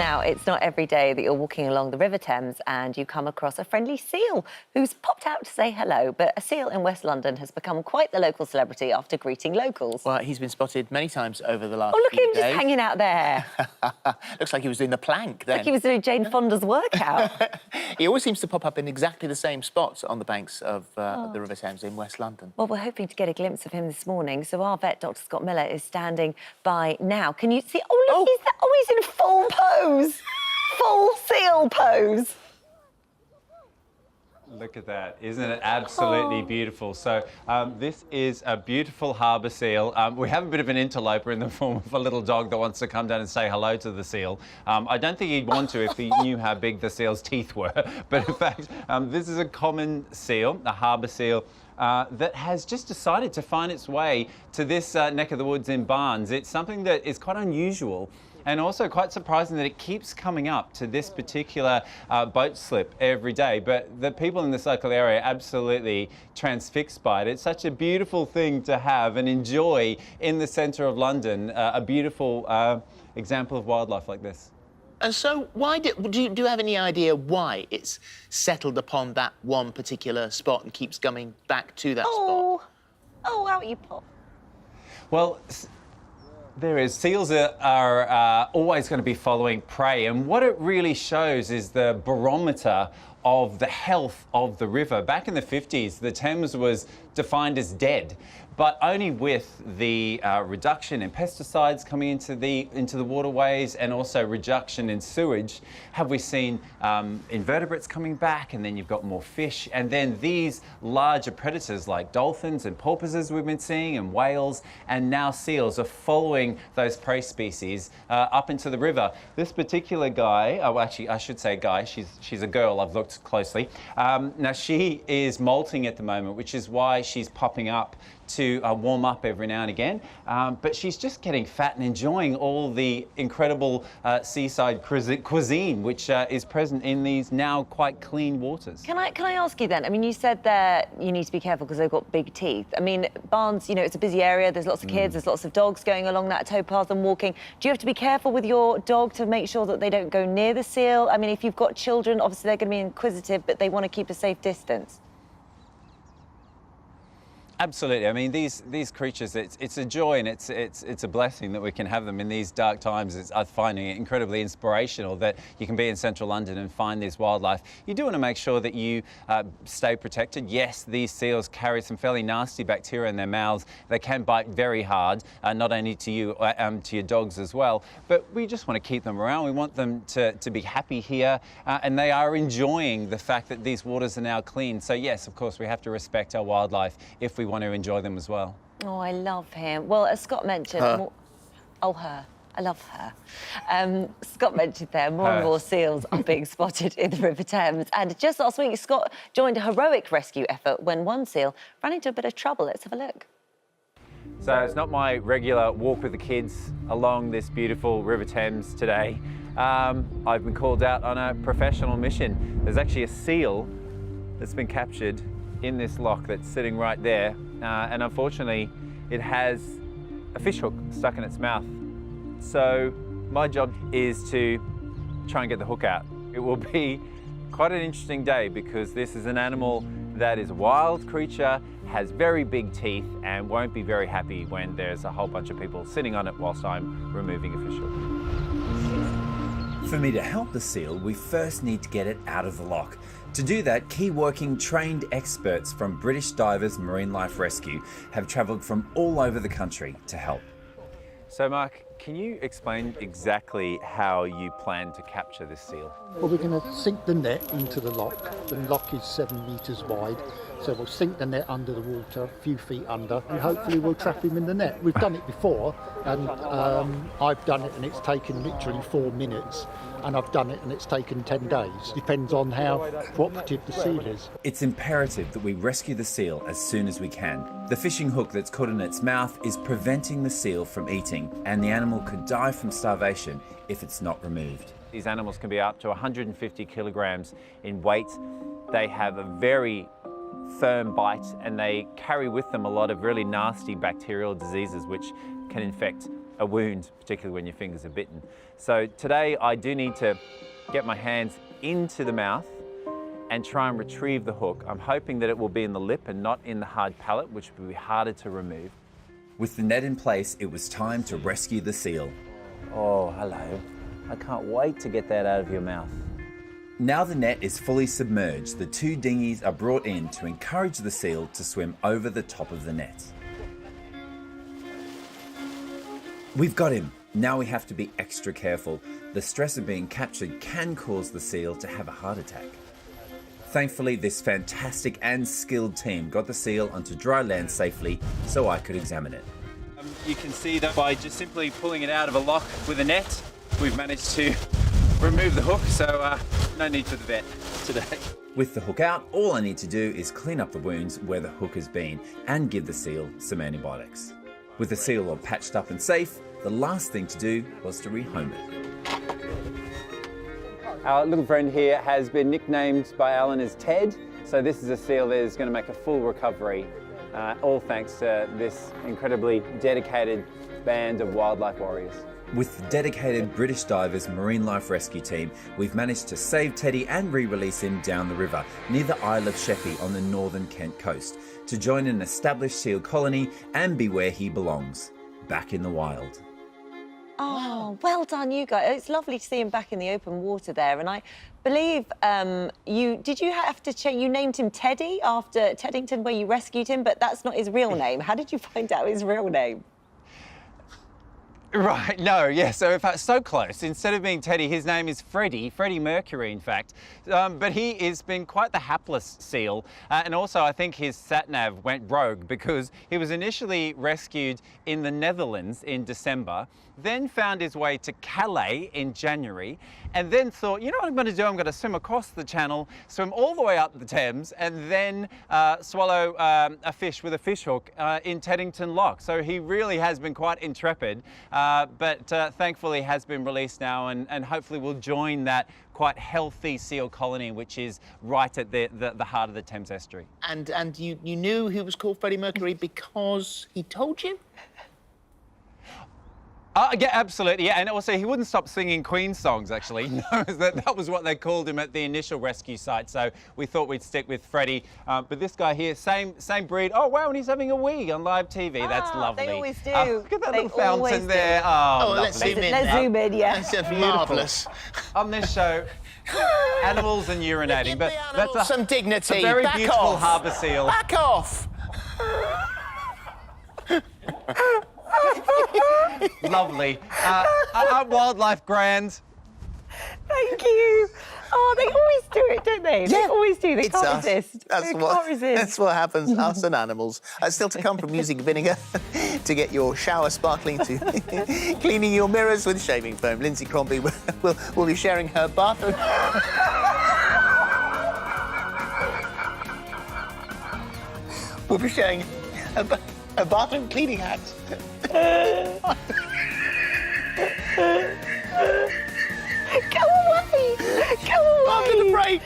Now, it's not every day that you're walking along the River Thames and you come across a friendly seal who's popped out to say hello, but a seal in West London has become quite the local celebrity after greeting locals. Well, he's been spotted many times over the last few days. Oh, look at him just hanging out there. Looks like he was doing the plank then. Like he was doing Jane Fonda's workout. He always seems to pop up in exactly the same spots on the banks of the River Thames in West London. Well, we're hoping to get a glimpse of him this morning, so our vet, Dr Scott Miller, is standing by now. Can you see? Oh, look, he's in full pose. Full seal pose. Look at that. Isn't it absolutely beautiful? So this is a beautiful harbour seal. We have a bit of an interloper in the form of a little dog that wants to come down and say hello to the seal. I don't think he'd want to if he knew how big the seal's teeth were. But in fact, this is a common seal, a harbour seal, that has just decided to find its way to this neck of the woods in Barnes. It's something that is quite unusual and also quite surprising that it keeps coming up to this particular boat slip every day. But the people in this local area are absolutely transfixed by it. It's such a beautiful thing to have and enjoy in the centre of London, a beautiful example of wildlife like this. And so, why do you have any idea why it's settled upon that one particular spot and keeps coming back to that spot? Oh, out you pop. Well, there is. Seals are always going to be following prey, and what it really shows is the barometer of the health of the river. Back in the 50s, the Thames was defined as dead, but only with the reduction in pesticides coming into the waterways and also reduction in sewage have we seen invertebrates coming back, and then you've got more fish, and then these larger predators like dolphins and porpoises we've been seeing, and whales, and now seals are following those prey species up into the river. This particular guy, oh, actually I should say guy, she's a girl, I've looked closely. Now she is molting at the moment, which is why she's popping up to warm up every now and again, but she's just getting fat and enjoying all the incredible seaside cuisine which is present in these now quite clean waters. Can I ask you then? I mean, you said that you need to be careful because they've got big teeth. I mean, Barnes, you know, it's a busy area. There's lots of kids. There's lots of dogs going along that towpath and walking. Do you have to be careful with your dog to make sure that they don't go near the seal? I mean, if you've got children, obviously they're going to be inquisitive, but they want to keep a safe distance. Absolutely. I mean, these creatures, it's a joy and it's a blessing that we can have them in these dark times. I'm finding it incredibly inspirational that you can be in central London and find this wildlife. You do want to make sure that you stay protected. Yes, these seals carry some fairly nasty bacteria in their mouths. They can bite very hard, not only to you, to your dogs as well, but we just want to keep them around. We want them to be happy here, and they are enjoying the fact that these waters are now clean. So yes, of course, we have to respect our wildlife if we want to enjoy them as well. Oh, I love him. Well, as Scott mentioned... her. I love her. Scott mentioned there, more and more seals are being spotted in the River Thames. And just last week, Scott joined a heroic rescue effort when one seal ran into a bit of trouble. Let's have a look. So it's not my regular walk with the kids along this beautiful River Thames today. I've been called out on a professional mission. There's actually a seal that's been captured in this lock that's sitting right there, and unfortunately it has a fishhook stuck in its mouth. So my job is to try and get the hook out. It will be quite an interesting day because this is an animal that is a wild creature, has very big teeth, and won't be very happy when there's a whole bunch of people sitting on it whilst I'm removing a fishhook. For me to help the seal, we first need to get it out of the lock. To do that, key working trained experts from British Divers Marine Life Rescue have travelled from all over the country to help. So Mark, can you explain exactly how you plan to capture this seal? Well, we're going to sink the net into the lock. The lock is 7 metres wide, so we'll sink the net under the water, a few feet under, and hopefully we'll trap him in the net. We've done it before, and I've done it and it's taken literally 4 minutes, and I've done it and it's taken 10 days. Depends on how cooperative the seal is. It's imperative that we rescue the seal as soon as we can. The fishing hook that's caught in its mouth is preventing the seal from eating, and the animal could die from starvation if it's not removed. These animals can be up to 150 kilograms in weight. They have a very firm bite, and they carry with them a lot of really nasty bacterial diseases which can infect a wound, particularly when your fingers are bitten. So today I do need to get my hands into the mouth and try and retrieve the hook. I'm hoping that it will be in the lip and not in the hard palate, which will be harder to remove. With the net in place, it was time to rescue the seal. Oh, hello. I can't wait to get that out of your mouth. Now the net is fully submerged, the 2 dinghies are brought in to encourage the seal to swim over the top of the net. We've got him. Now we have to be extra careful. The stress of being captured can cause the seal to have a heart attack. Thankfully, this fantastic and skilled team got the seal onto dry land safely so I could examine it. You can see that by just simply pulling it out of a lock with a net, we've managed to remove the hook, so no need for the vet today. With the hook out, all I need to do is clean up the wounds where the hook has been and give the seal some antibiotics. With the seal all patched up and safe, the last thing to do was to rehome it. Our little friend here has been nicknamed by Alan as Ted, so this is a seal that is going to make a full recovery, all thanks to this incredibly dedicated band of wildlife warriors. With the dedicated British Divers Marine Life Rescue Team, we've managed to save Teddy and re-release him down the river, near the Isle of Sheppey on the northern Kent coast, to join an established seal colony and be where he belongs, back in the wild. Oh, well done, you guys. It's lovely to see him back in the open water there. And I believe you have to change, you named him Teddy after Teddington where you rescued him, but that's not his real name. How did you find out his real name? Right, no, yeah, so in fact, so close. Instead of being Teddy, his name is Freddie Mercury, in fact. But he has been quite the hapless seal. And also, I think his sat-nav went rogue because he was initially rescued in the Netherlands in December, then found his way to Calais in January, and then thought, you know what I'm going to do? I'm going to swim across the channel, swim all the way up the Thames, and then swallow a fish with a fishhook in Teddington Lock. So he really has been quite intrepid, but thankfully has been released now, and hopefully will join that quite healthy seal colony, which is right at the heart of the Thames estuary. And you knew he was called Freddie Mercury because he told you? Yeah, absolutely. Yeah, and also he wouldn't stop singing Queen songs. Actually, no, that was what they called him at the initial rescue site. So we thought we'd stick with Freddie. But this guy here, same breed. Oh wow, and he's having a wee on live TV. That's lovely. They always do. Look at that little fountain there. Oh, let's zoom in. Let's zoom in. Yeah, that's just marvellous. On this show, animals and urinating, but that's some dignity. A very Back beautiful off. harbour seal. Back off. Lovely. Our wildlife grand. Thank you. Oh, they always do it, don't they? They always do. They can't resist. They can't resist. That's what happens, us and animals. Still to come from using vinegar to get your shower sparkling to cleaning your mirrors with shaving foam. Lindsay Crombie will be sharing her bathroom. We'll be sharing a bathroom cleaning hack. Go away! Go away! After the break.